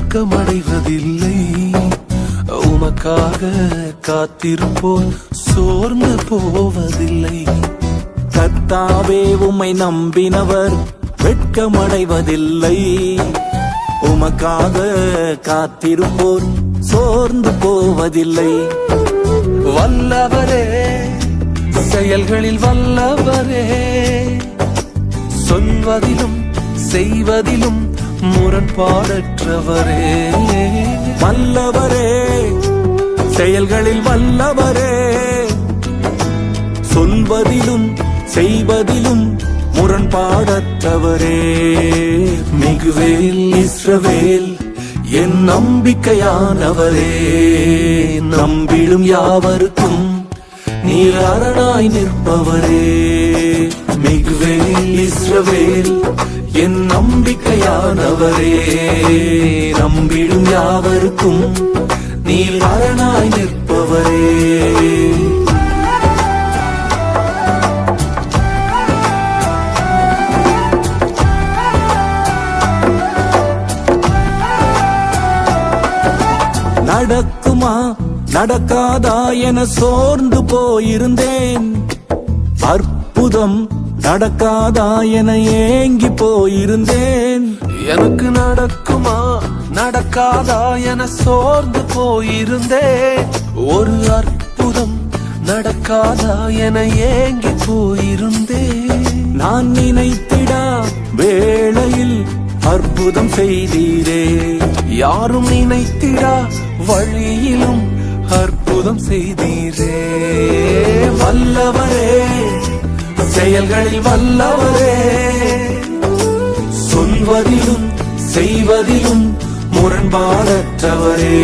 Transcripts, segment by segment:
வெட்கமடைவதில்லை. உமக்காக காத்திருப்போர் சோர்ந்து போவதில்லை. கர்த்தாவே உம்மை நம்பினவர் வெட்கமடைவதில்லை. உமக்காக காத்திருப்போர் சோர்ந்து போவதில்லை. வல்லவரே, செயல்களில் வல்லவரே, சொல்வதிலும் செய்வதிலும் முரண்பாடற்றவரே. வல்லவரே, செயல்களில் வல்லவரே, சொல்வதிலும் செய்வதிலும் முரண்பாடற்றவரே. மிகுவேல் இஸ்ரவேல் என் நம்பிக்கையானவரே, நம்பிடும் யாவருக்கும் நீர் அரணாய் நிற்பவரே. மிகுவேல் இஸ்ரவேல் என் நம்பிக்கையானவரே, நம்பிடும் யாவருக்கும் நீர் அரணாய் நிற்பவரே. நடக்குமா நடக்காதா என சோர்ந்து போயிருந்தேன். அற்புதம் நடக்காதா என ஏங்கி போயிருந்தேன். எனக்கு நடக்குமா நடக்காதா என சோர்ந்து போயிருந்தேன். ஒரு அற்புதம் நடக்காதா என ஏங்கி போயிருந்தேன். நான் நினைத்திடா வேளையில் அற்புதம் செய்தீரே. யாரும் நினைத்திடா வழியிலும் அற்புதம் செய்தீரே. வல்லவரே, செயல்களில் வல்லவரே, சொல்வதிலும் செய்வதிலும் முரண்பாடற்றவரே.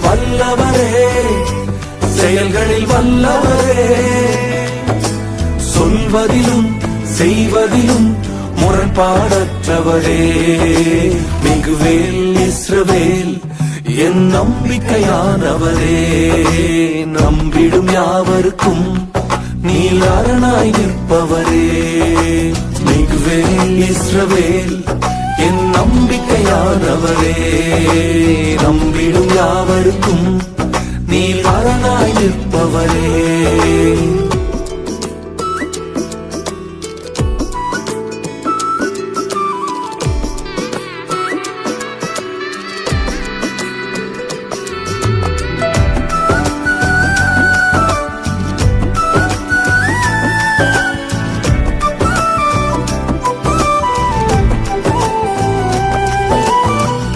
வல்லவரே, செயல்களில் வல்லவரே, சொல்வதிலும் செய்வதிலும் முரண்பாடற்றவரே. மிகுவேல் இஸ்ரவேல் என் நம்பிக்கையானவரே, நம்பிடும் யாவருக்கும் நீர் அரணாய் நிற்பவரே. மிகுவேல் இஸ்ரவேல் என் நம்பிக்கையானவரே, நம்பிடும் யாவருக்கும் நீர் அரணாய் நிற்பவரே.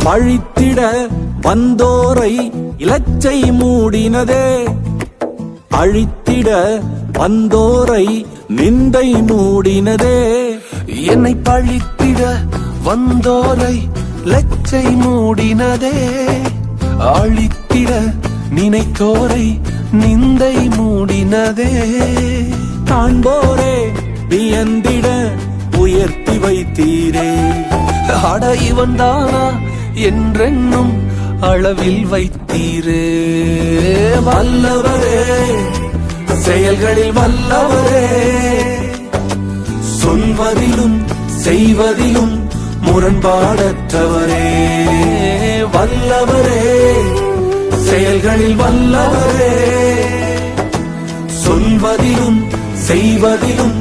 பழித்திட வந்தோரை இலச்சை மூடினதே. அழித்திட வந்தோரை நிந்தை மூடினதே. என்னை பழித்திட வந்தோரை லச்சை மூடினதே. அழித்திட நினைத்தோரை நிந்தை மூடினதே. காண்போரே வியந்திட உயர்த்தி வைத்தீரே. அட இவன் தானா என்றென்னும் அளவில் வைத்தீரே. வல்லவரே, செயல்களில் வல்லவரே, சொல்வதிலும் செய்வதிலும் முரண்பாடற்றவரே. வல்லவரே, செயல்களில் வல்லவரே, சொல்வதிலும் செய்வதிலும்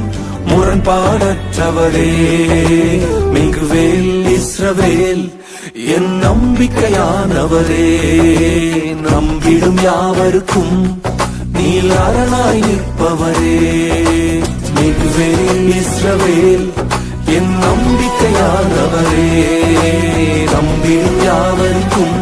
முரண்பாடற்றவரே. மிகுவேல் இஸ்ரவேல் என் நம்பிக்கையானவரே, நம்பிடும் யாவருக்கும் நீர் அரணாய் நிற்பவரே. மிகுவேல் இஸ்ரவேல் என் நம்பிக்கையானவரே, நம்பிடும் யாவருக்கும்